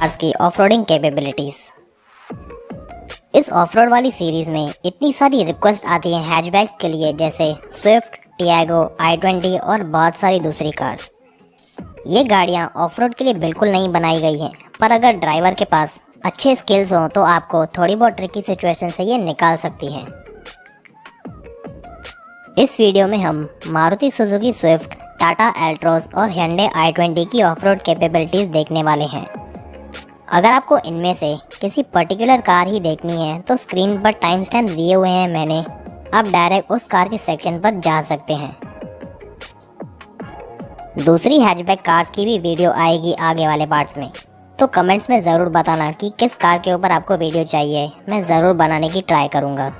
Cars की off-roading capabilities. इस off-road वाली सीरीज में इतनी सारी रिक्वेस्ट आती हैं हैचबैक्स के लिए, जैसे स्विफ्ट, टियागो, i20 और बहुत सारी दूसरी कार्स। ये गाड़ियाँ ऑफ-रोड के लिए बिल्कुल नहीं बनाई गई हैं, पर अगर ड्राइवर के पास अच्छे स्किल्स हों तो आपको थोड़ी बहुत ट्रिकी सिचुएशन से ये निकाल सकती हैं। इस वीडियो में हम मारुति सुजुकी स्विफ्ट, टाटा एल्ट्रोज और hyundai i20 की ऑफ-रोड कैपेबिलिटीज देखने वाले हैं। अगर आपको इनमें से किसी पर्टिकुलर कार ही देखनी है तो स्क्रीन पर टाइम स्टैम्प दिए हुए हैं मैंने, आप डायरेक्ट उस कार के सेक्शन पर जा सकते हैं। दूसरी हैचबैक कार्स की भी वीडियो आएगी आगे वाले पार्ट्स में, तो कमेंट्स में ज़रूर बताना कि किस कार के ऊपर आपको वीडियो चाहिए, मैं ज़रूर बनाने की ट्राई करूँगा।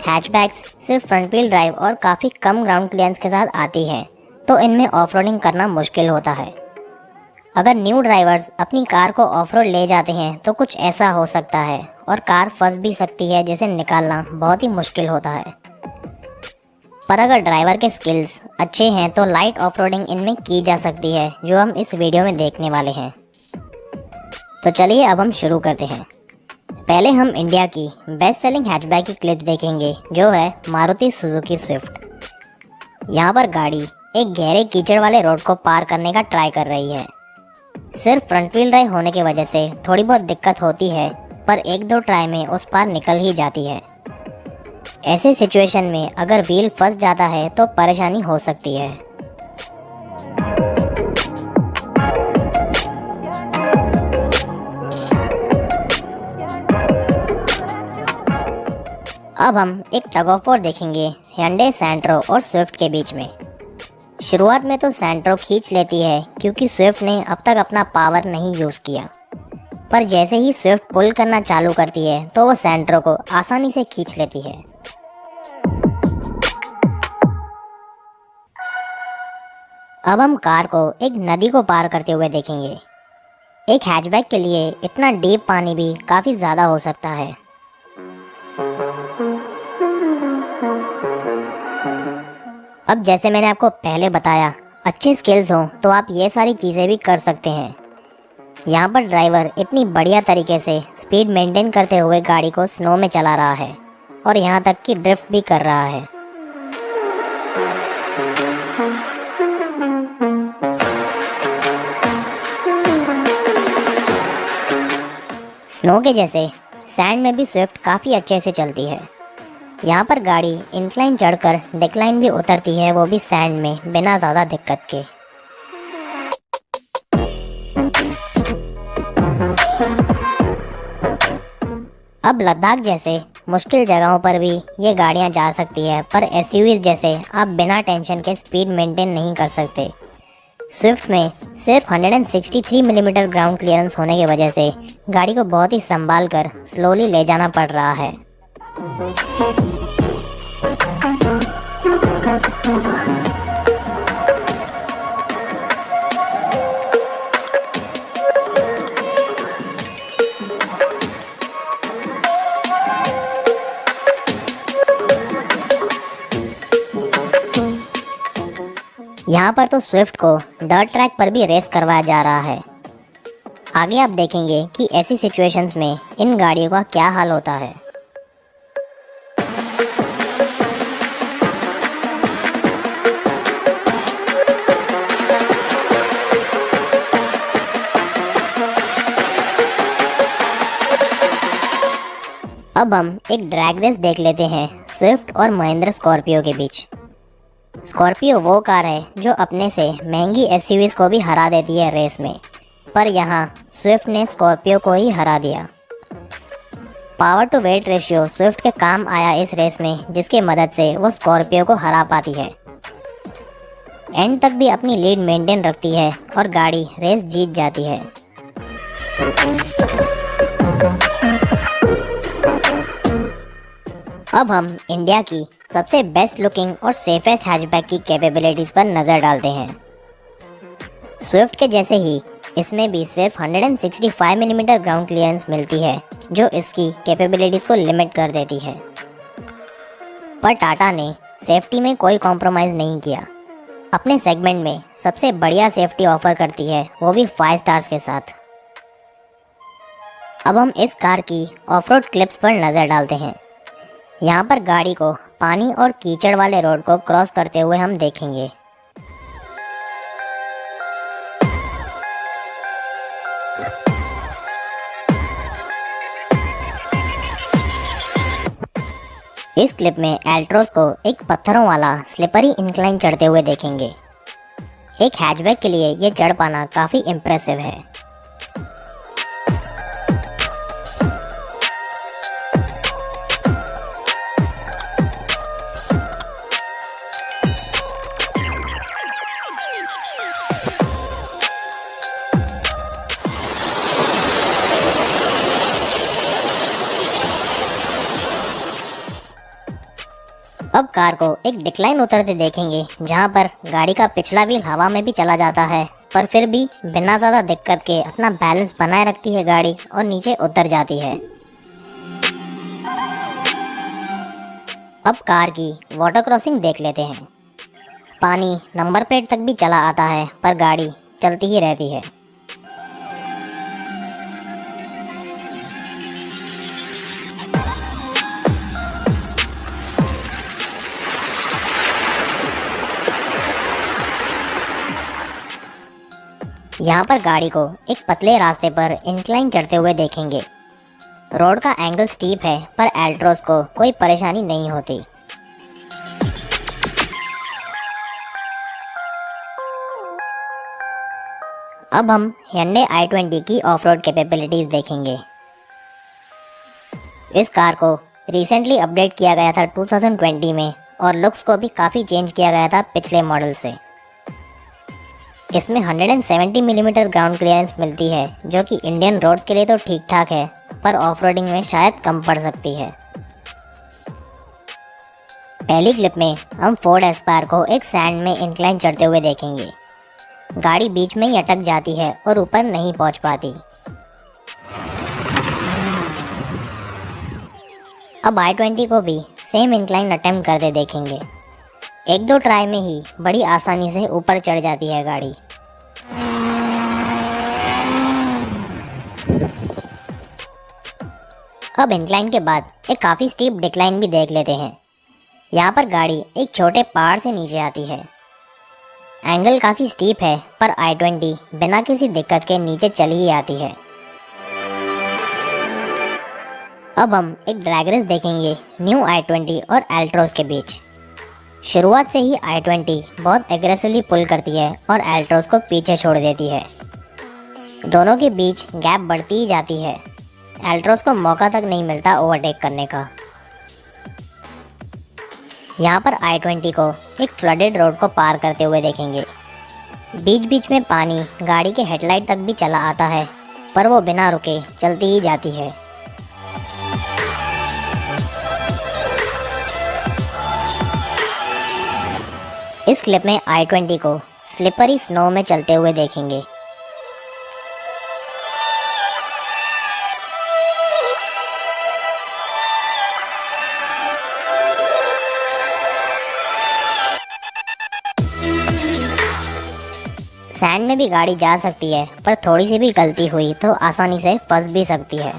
हैचबैक्स सिर्फ फ्रंट व्हील ड्राइव और काफ़ी कम ग्राउंड क्लियरेंस के साथ आती हैं, तो इनमें ऑफ-रोडिंग करना मुश्किल होता है। अगर न्यू ड्राइवर्स अपनी कार को ऑफ रोड ले जाते हैं तो कुछ ऐसा हो सकता है और कार फंस भी सकती है, जिसे निकालना बहुत ही मुश्किल होता है। पर अगर ड्राइवर के स्किल्स अच्छे हैं तो लाइट ऑफ रोडिंग इनमें की जा सकती है, जो हम इस वीडियो में देखने वाले हैं। तो चलिए अब हम शुरू करते हैं। पहले हम इंडिया की बेस्ट सेलिंग हैचबैक की क्लिप देखेंगे, जो है मारुति सुजुकी स्विफ्ट। यहाँ पर गाड़ी एक गहरे कीचड़ वाले रोड को पार करने का ट्राई कर रही है। सिर्फ फ्रंट व्हील ड्राइव होने की वजह से थोड़ी बहुत दिक्कत होती है, पर एक दो ट्राई में उस पार निकल ही जाती है। ऐसे सिचुएशन में अगर व्हील फंस जाता है तो परेशानी हो सकती है। अब हम एक टग ऑफ वॉर देखेंगे hyundai सैंट्रो और स्विफ्ट के बीच में। शुरुआत में तो सैंट्रो खींच लेती है क्योंकि स्विफ्ट ने अब तक अपना पावर नहीं यूज़ किया, पर जैसे ही स्विफ्ट पुल करना चालू करती है तो वो सैंट्रो को आसानी से खींच लेती है। अब हम कार को एक नदी को पार करते हुए देखेंगे। एक हैचबैक के लिए इतना डीप पानी भी काफ़ी ज़्यादा हो सकता है। अब जैसे मैंने आपको पहले बताया, अच्छे स्किल्स हों तो आप ये सारी चीज़ें भी कर सकते हैं। यहाँ पर ड्राइवर इतनी बढ़िया तरीके से स्पीड मेंटेन करते हुए गाड़ी को स्नो में चला रहा है और यहाँ तक कि ड्रिफ्ट भी कर रहा है। स्नो के जैसे सैंड में भी स्विफ्ट काफ़ी अच्छे से चलती है। यहाँ पर गाड़ी इंक्लाइन चढ़कर डिक्लाइन भी उतरती है, वो भी सैंड में बिना ज़्यादा दिक्कत के। अब लद्दाख जैसे मुश्किल जगहों पर भी ये गाड़ियाँ जा सकती है, पर एसयूवीज जैसे आप बिना टेंशन के स्पीड मेंटेन नहीं कर सकते। स्विफ्ट में सिर्फ 163 मिलीमीटर ग्राउंड क्लियरेंस होने की वजह से गाड़ी को बहुत ही संभाल कर स्लोली ले जाना पड़ रहा है। यहाँ पर तो स्विफ्ट को डर्ट ट्रैक पर भी रेस करवाया जा रहा है। आगे आप देखेंगे कि ऐसी सिचुएशंस में इन गाड़ियों का क्या हाल होता है। अब हम एक ड्रैग रेस देख लेते हैं स्विफ्ट और महिंद्रा स्कॉर्पियो के बीच। स्कॉर्पियो वो कार है जो अपने से महंगी एसयूवीज को भी हरा देती है रेस में, पर यहाँ स्विफ्ट ने स्कॉर्पियो को ही हरा दिया। Power to weight ratio Swift के काम आया इस रेस में, जिसकी मदद से वो स्कॉर्पियो को हरा पाती है। एंड तक भी अपनी लीड मेंटेन रखती है और गाड़ी रेस जीत जाती है। अब हम इंडिया की सबसे बेस्ट लुकिंग और सेफेस्ट हैचबैक की कैपेबिलिटीज़ पर नज़र डालते हैं। स्विफ्ट के जैसे ही इसमें भी सिर्फ 165 मिलीमीटर ग्राउंड क्लियरेंस मिलती है, जो इसकी कैपेबिलिटीज़ को लिमिट कर देती है। पर टाटा ने सेफ्टी में कोई कॉम्प्रोमाइज़ नहीं किया। अपने सेगमेंट में सबसे बढ़िया सेफ्टी ऑफर करती है, वो भी 5 स्टार्स के साथ। अब हम इस कार की ऑफ-रोड क्लिप्स पर नज़र डालते हैं। यहाँ पर गाड़ी को पानी और कीचड़ वाले रोड को क्रॉस करते हुए हम देखेंगे। इस क्लिप में एल्ट्रोस को एक पत्थरों वाला स्लिपरी इंक्लाइन चढ़ते हुए देखेंगे। एक हैचबैक के लिए ये चढ़ पाना काफ़ी इम्प्रेसिव है। अब कार को एक डिक्लाइन उतरते देखेंगे, जहां पर गाड़ी का पिछला व्हील हवा में भी चला जाता है, पर फिर भी बिना ज़्यादा दिक्कत के अपना बैलेंस बनाए रखती है गाड़ी और नीचे उतर जाती है। अब कार की वाटर क्रॉसिंग देख लेते हैं। पानी नंबर प्लेट तक भी चला आता है, पर गाड़ी चलती ही रहती है। यहाँ पर गाड़ी को एक पतले रास्ते पर इंक्लाइन चढ़ते हुए देखेंगे। रोड का एंगल स्टीप है, पर एल्ट्रोस को कोई परेशानी नहीं होती। अब हम Hyundai i20 की ऑफ-रोड कैपेबिलिटीज देखेंगे। इस कार को रिसेंटली अपडेट किया गया था 2020 में, और लुक्स को भी काफ़ी चेंज किया गया था पिछले मॉडल से। इसमें 170 मिलीमीटर ग्राउंड क्लियरेंस मिलती है, जो कि इंडियन रोड्स के लिए तो ठीक ठाक है, पर ऑफ रोडिंग में शायद कम पड़ सकती है। पहली क्लिप में हम फोर्ड एस्पायर को एक सैंड में इंक्लाइन चढ़ते हुए देखेंगे। गाड़ी बीच में ही अटक जाती है और ऊपर नहीं पहुंच पाती। अब i20 को भी सेम इंक्लाइन अटेम्प्ट करते देखेंगे। एक दो ट्राई में ही बड़ी आसानी से ऊपर चढ़ जाती है गाड़ी। अब इंक्लाइन के बाद एक काफ़ी स्टीप डिक्लाइन भी देख लेते हैं। यहाँ पर गाड़ी एक छोटे पहाड़ से नीचे आती है। एंगल काफ़ी स्टीप है, पर i20 बिना किसी दिक्कत के नीचे चली ही आती है। अब हम एक ड्रैग रेस देखेंगे न्यू i20 और एल्ट्रोस के बीच। शुरुआत से ही i20 बहुत एग्रेसिवली पुल करती है और एल्ट्रोस को पीछे छोड़ देती है। दोनों के बीच गैप बढ़ती ही जाती है। एल्ट्रोस को मौका तक नहीं मिलता ओवरटेक करने का। यहाँ पर i20 को एक फ्लडेड रोड को पार करते हुए देखेंगे। बीच बीच में पानी गाड़ी के हेडलाइट तक भी चला आता है, पर वो बिना रुके चलती ही जाती है। इस क्लिप में i20 को स्लिपरी स्नो में चलते हुए देखेंगे। सैंड में भी गाड़ी जा सकती है, पर थोड़ी सी भी गलती हुई तो आसानी से फंस भी सकती है।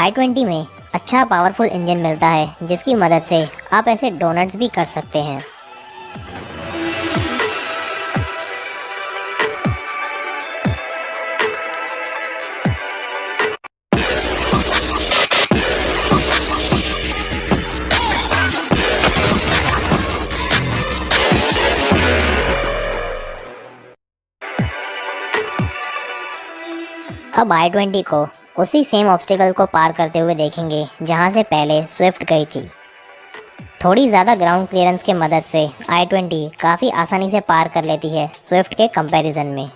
i20 में अच्छा पावरफुल इंजन मिलता है, जिसकी मदद से आप ऐसे डोनट्स भी कर सकते हैं। अब i20 को उसी सेम ऑब्स्टिकल को पार करते हुए देखेंगे जहां से पहले स्विफ्ट गई थी। थोड़ी ज़्यादा ग्राउंड क्लियरेंस की मदद से i20 काफ़ी आसानी से पार कर लेती है स्विफ्ट के कंपैरिजन में।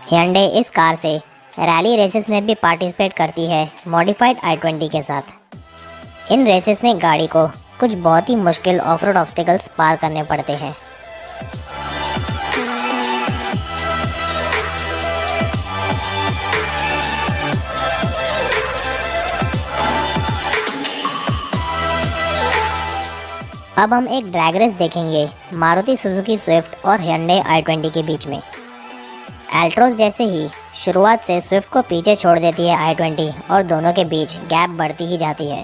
Hyundai इस कार से रैली रेसेस में भी पार्टिसिपेट करती है मॉडिफाइड i20 के साथ। इन रेसेस में गाड़ी को कुछ बहुत ही मुश्किल ऑफ रोड ऑब्स्टिकल्स पार करने पड़ते हैं। अब हम एक ड्रैग रेस देखेंगे मारुति सुजुकी स्विफ्ट और Hyundai i20 के बीच में। एल्ट्रोस जैसे ही शुरुआत से स्विफ्ट को पीछे छोड़ देती है i20 और दोनों के बीच गैप बढ़ती ही जाती है।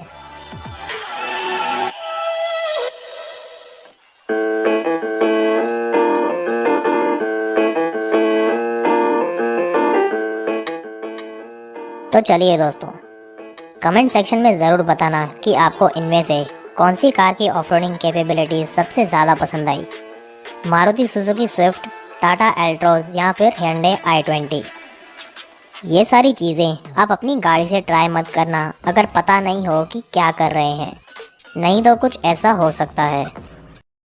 तो चलिए दोस्तों, कमेंट सेक्शन में ज़रूर बताना कि आपको इनमें से कौन सी कार की ऑफरोडिंग कैपेबिलिटी सबसे ज़्यादा पसंद आई, मारुति सुजुकी स्विफ्ट, टाटा एल्ट्रोस या फिर Hyundai i20। ये सारी चीज़ें आप अपनी गाड़ी से ट्राई मत करना अगर पता नहीं हो कि क्या कर रहे हैं, नहीं तो कुछ ऐसा हो सकता है।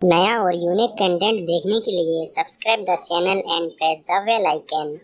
नया और यूनिक कंटेंट देखने के लिए subscribe the channel and press the bell icon.